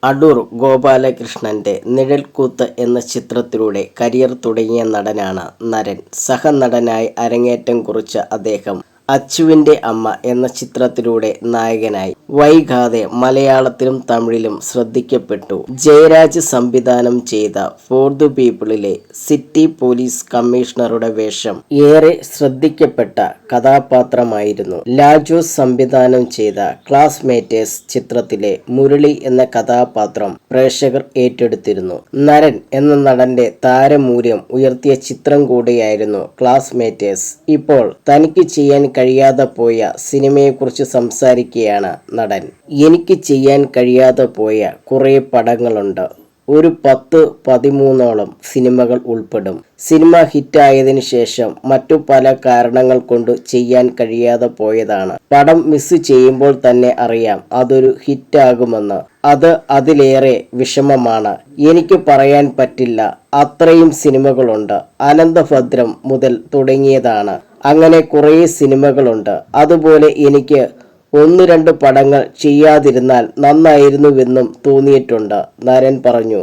അടൂർ ഗോപാലകൃഷ്ണന്റെ നിഴൽക്കൂത്ത് എന്ന ചിത്രത്തിലൂടെ കരിയർ തുടങ്ങിയ നടനാണ് നരൻ. സഹനടനായി അരങ്ങേറ്റം കുറിച്ച അദ്ദേഹം അച്ചുവിന്റെ അമ്മ എന്ന ചിത്രത്തിലൂടെ നായകനായി. വൈകാതെ മലയാളത്തിലും തമിഴിലും ശ്രദ്ധിക്കപ്പെട്ടു. ജയരാജ് സംവിധാനം ചെയ്ത ഫോർ ദ പീപ്പിളിലെ സിറ്റി പോലീസ് കമ്മീഷണറുടെ വേഷം ഏറെ ശ്രദ്ധിക്കപ്പെട്ട കഥാപാത്രമായിരുന്നു. ലാജോ സംവിധാനം ചെയ്ത ക്ലാസ്മേറ്റേഴ്സ് ചിത്രത്തിലെ മുരളി എന്ന കഥാപാത്രം പ്രേക്ഷകർ ഏറ്റെടുത്തിരുന്നു. നരൻ എന്ന നടന്റെ താരമൂല്യം ഉയർത്തിയ ചിത്രം കൂടിയായിരുന്നു ക്ലാസ്മേറ്റേഴ്സ്. ഇപ്പോൾ തനിക്ക് ചെയ്യാൻ കഴിയാതെ പോയ സിനിമയെക്കുറിച്ച് സംസാരിക്കുകയാണ് നടൻ. എനിക്ക് ചെയ്യാൻ കഴിയാതെ പോയ കുറേ പടങ്ങളുണ്ട്. ഒരു 10-13ഓളം സിനിമകൾ ഉൾപ്പെടും. സിനിമ ഹിറ്റായതിനു ശേഷം മറ്റു പല കാരണങ്ങൾ കൊണ്ട് ചെയ്യാൻ കഴിയാതെ പോയതാണ്. പടം മിസ് ചെയ്യുമ്പോൾ തന്നെ അറിയാം അതൊരു ഹിറ്റാകുമെന്ന്. അത് അതിലേറെ വിഷമമാണ്. എനിക്ക് പറയാൻ പറ്റില്ല, അത്രയും സിനിമകളുണ്ട്. അനന്തഭദ്രം മുതൽ തുടങ്ങിയതാണ്. അങ്ങനെ കുറേ സിനിമകളുണ്ട്. അതുപോലെ എനിക്ക് 1-2 പടങ്ങൾ ചെയ്യാതിരുന്നാൽ നന്നായിരുന്നുവെന്നും തോന്നിയിട്ടുണ്ട്, നരൻ പറഞ്ഞു.